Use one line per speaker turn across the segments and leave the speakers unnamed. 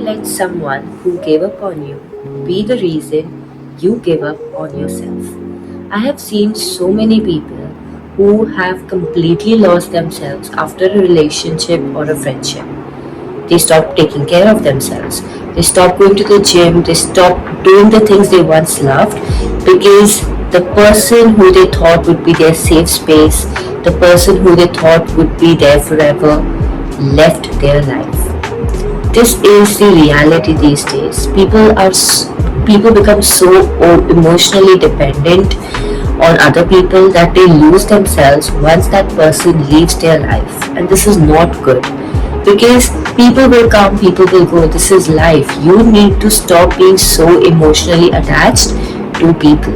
let someone who gave up on you be the reason you give up on yourself. I have seen so many people who have completely lost themselves after a relationship or a friendship. They stop taking care of themselves. They stop going to the gym. They stop doing the things they once loved because the person who they thought would be their safe space, the person who they thought would be there forever, left their life. This is the reality these days. People become so emotionally dependent on other people that they lose themselves once that person leaves their life, and this is not good because people will come, people will go. This is life. You need to stop being so emotionally attached to people.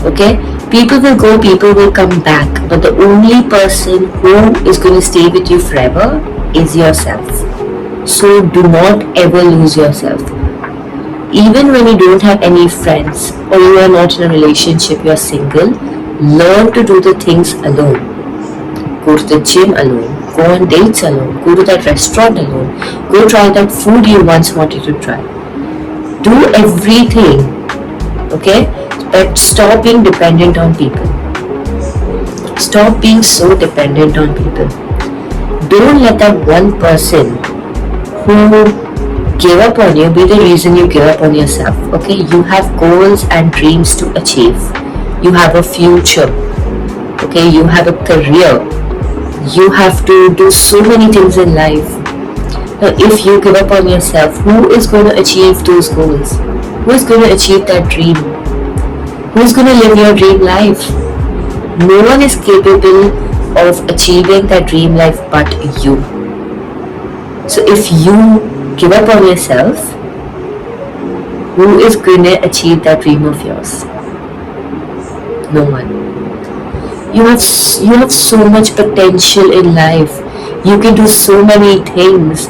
Okay, people will go, people will come back, but the only person who is going to stay with you forever is yourself. So do not ever lose yourself. Even when you don't have any friends or you are not in a relationship, you are single, learn to do the things alone. Go to the gym alone, go on dates alone, go to that restaurant alone, go try that food you once wanted to try. Do everything, okay? But stop being dependent on people. Stop being so dependent on people. Don't let that one person who gave up on you be the reason you give up on yourself. Okay, you have goals and dreams to achieve. You have a future. Okay, you have a career. You have to do so many things in life. Now, if you give up on yourself, who is going to achieve those goals? Who is going to achieve that dream? Who is going to live your dream life? No one is capable of achieving that dream life but you. So if you give up on yourself, who is going to achieve that dream of yours? No one. You have so much potential in life. You can do so many things.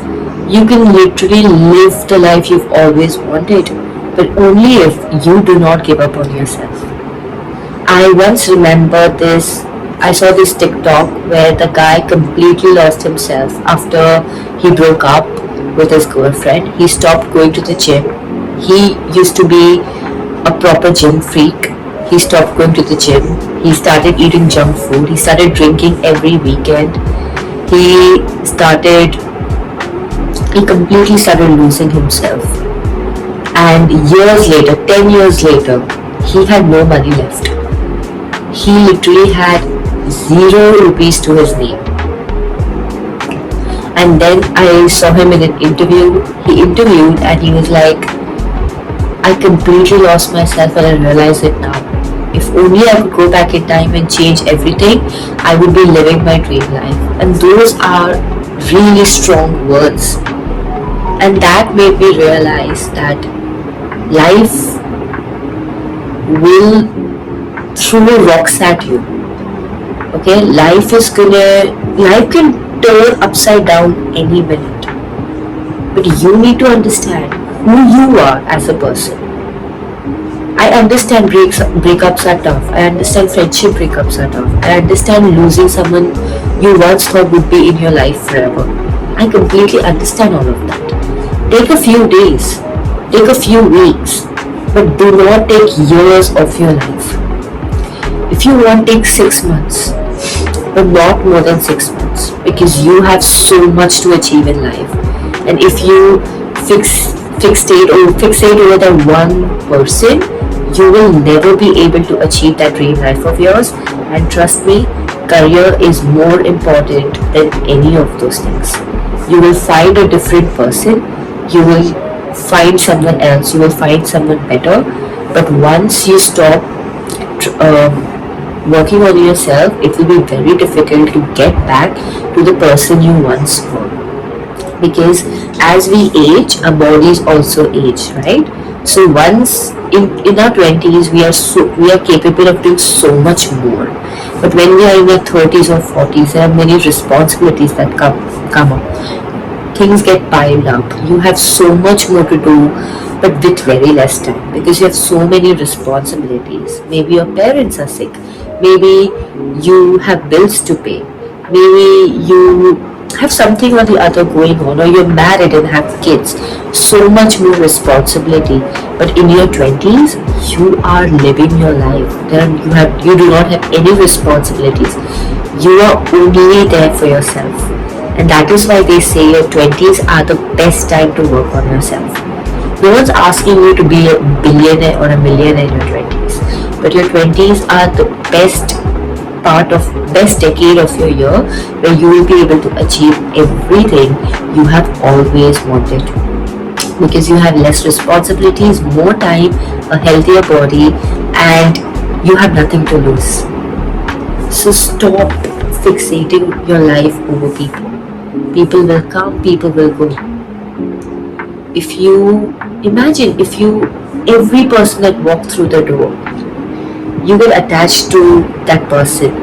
You can literally live the life you've always wanted, but only if you do not give up on yourself. I once remember this. I saw this TikTok where the guy completely lost himself after he broke up with his girlfriend. He stopped going to the gym. He used to be a proper gym freak. He stopped going to the gym. He started eating junk food. He started drinking every weekend. He completely started losing himself. And years later, 10 years later, he had no money left. He literally had 0 rupees to his name. And then I saw him in an interview. He interviewed and he was like, I completely lost myself and I realize it now. If only I could go back in time and change everything, I would be living my dream life. And those are really strong words. And that made me realize that life will throw rocks at you. Okay, life can turn upside down any minute. But you need to understand who you are as a person. I understand breakups are tough. I understand friendship breakups are tough. I understand losing someone you once thought would be in your life forever. I completely understand all of that. Take a few days, take a few weeks, but do not take years of your life. If you want, take 6 months, but not more than 6 months, because you have so much to achieve in life. And if you fixate over that one person, you will never be able to achieve that dream life of yours. And trust me, career is more important than any of those things. You will find a different person, you will find someone else, you will find someone better, but once you stop working on yourself, it will be very difficult to get back to the person you once were. Because as we age, our bodies also age, right? So once in our 20s, we are capable of doing so much more. But when we are in our 30s or 40s, there are many responsibilities that come up. Things get piled up. You have so much more to do, but with very less time, because you have so many responsibilities. Maybe your parents are sick. Maybe you have bills to pay. Maybe you have something or the other going on, or you're married and have kids, so much more responsibility. But in your 20s, you are living your life. Then you do not have any responsibilities. You are only there for yourself. And that is why they say your 20s are the best time to work on yourself. No one's asking you to be a billionaire or a millionaire in your 20s. But your 20s are the best decade of your year, where you will be able to achieve everything you have always wanted, because you have less responsibilities, more time, a healthier body, and you have nothing to lose. So stop fixating your life over people. People will come, people will go. If you imagine, if you every person that walked through the door, you get attached to that person.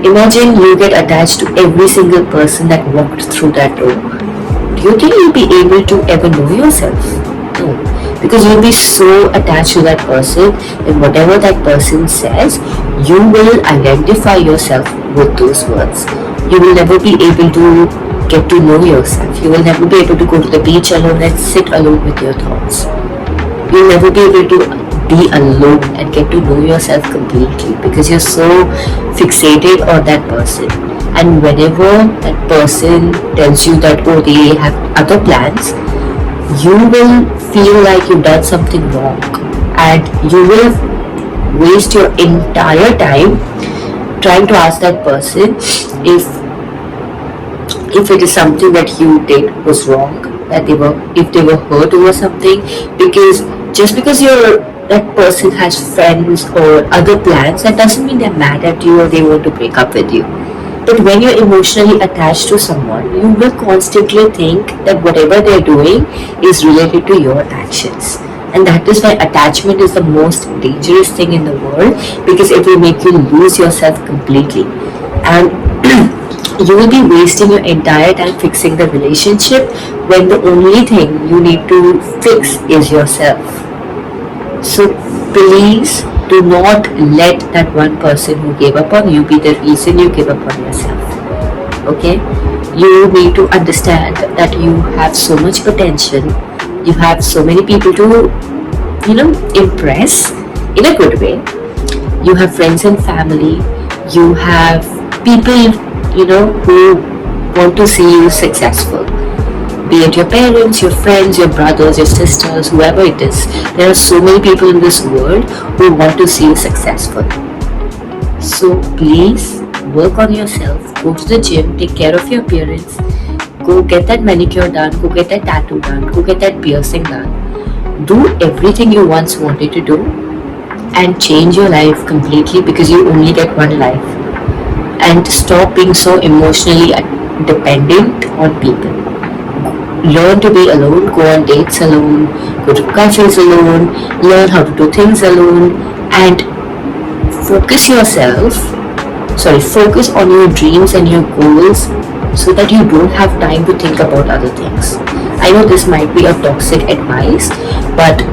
Imagine you get attached to every single person that walked through that door. Do you think you'll be able to ever know yourself? No. Because you'll be so attached to that person, and whatever that person says, you will identify yourself with those words. You will never be able to get to know yourself. You will never be able to go to the beach alone and sit alone with your thoughts. You'll never be able to be alone and get to know yourself completely, because you're so fixated on that person. And whenever that person tells you that, oh, they have other plans, you will feel like you've done something wrong, and you will waste your entire time trying to ask that person if it is something that you did was wrong, that if they were hurt over something. Because just because that person has friends or other plans, that doesn't mean they're mad at you or they want to break up with you. But when you're emotionally attached to someone, you will constantly think that whatever they're doing is related to your actions. And that is why attachment is the most dangerous thing in the world, because it will make you lose yourself completely. And you will be wasting your entire time fixing the relationship, when the only thing you need to fix is yourself. So please do not let that one person who gave up on you be the reason you give up on yourself. Okay? You need to understand that you have so much potential. You have so many people to, impress in a good way. You have friends and family. You have people, who want to see you successful. Be it your parents, your friends, your brothers, your sisters, whoever it is. There are so many people in this world who want to see you successful. So please work on yourself. Go to the gym, take care of your appearance. Go get that manicure done, go get that tattoo done, go get that piercing done. Do everything you once wanted to do and change your life completely, because you only get one life. And stop being so emotionally dependent on people. Learn to be alone, go on dates alone, go to cafes alone, learn how to do things alone, and focus on your dreams and your goals, so that you don't have time to think about other things. I know this might be a toxic advice, but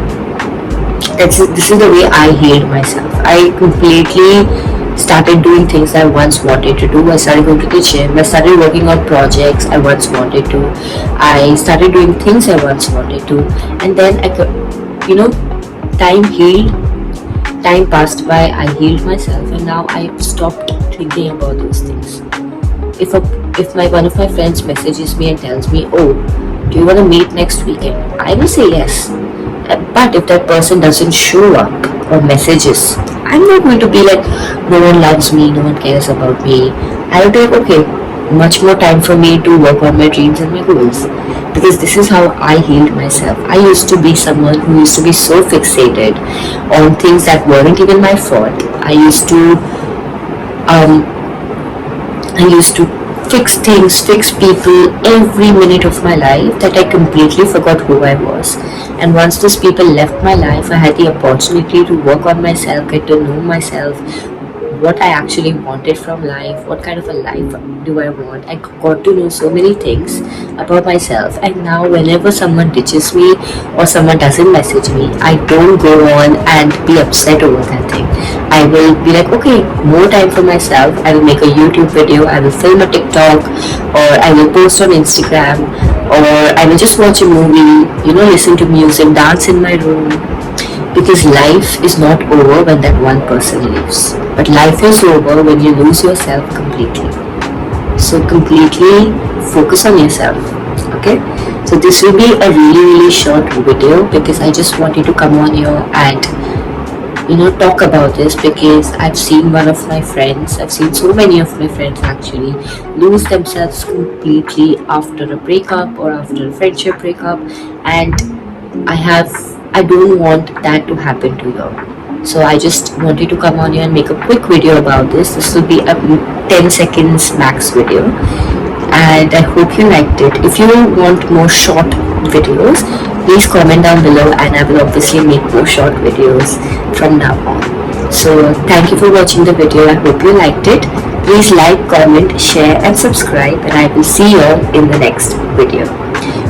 this is the way I healed myself. I completely started doing things I once wanted to do. I started going to the gym. I started working on projects I once wanted to. I started doing things I once wanted to. And then time passed by, I healed myself, and now I stopped thinking about those things. If one of my friends messages me and tells me, oh, do you want to meet next weekend? I will say yes. But if that person doesn't show up or messages, I'm not going to be like, no one loves me, no one cares about me. I will be like, okay, much more time for me to work on my dreams and my goals. Because this is how I healed myself. I used to be someone who used to be so fixated on things that weren't even my fault. I used to fix things, fix people every minute of my life, that I completely forgot who I was. And once those people left my life, I had the opportunity to work on myself, get to know myself, what I actually wanted from life, what kind of a life do I want. I got to know so many things about myself, and now whenever someone ditches me or someone doesn't message me, I don't go on and be upset over that thing. I will be like, okay, more time for myself. I will make a YouTube video, I will film a TikTok, or I will post on Instagram, or I will just watch a movie, listen to music, dance in my room. Because life is not over when that one person leaves, but life is over when you lose yourself completely. So completely focus on yourself. Okay, so this will be a really really short video because I just wanted to come on here and talk about this, because I've seen one of my friends, I've seen so many of my friends actually lose themselves completely after a breakup or after a friendship breakup, and I don't want that to happen to you. So I just wanted to come on here and make a quick video about this. This will be a 10 seconds max video, and I hope you liked it. If you want more short videos, please comment down below, and I will obviously make more short videos from now on. So thank you for watching the video. I hope you liked it. Please like, comment, share and subscribe, and I will see you all in the next video.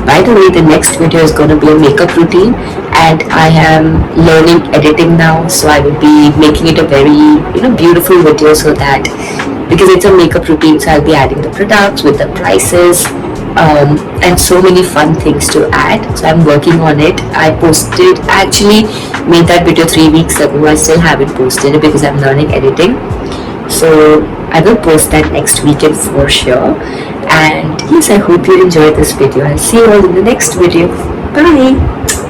By the way, the next video is going to be a makeup routine, and I am learning editing now, so I will be making it a very beautiful video, so that because it's a makeup routine, so I'll be adding the products with the prices, and so many fun things to add. So I'm working on it. I actually made that video 3 weeks ago. I still haven't posted it because I'm learning editing. So I will post that next weekend for sure. And yes, I hope you enjoyed this video. I'll see you all in the next video. Bye.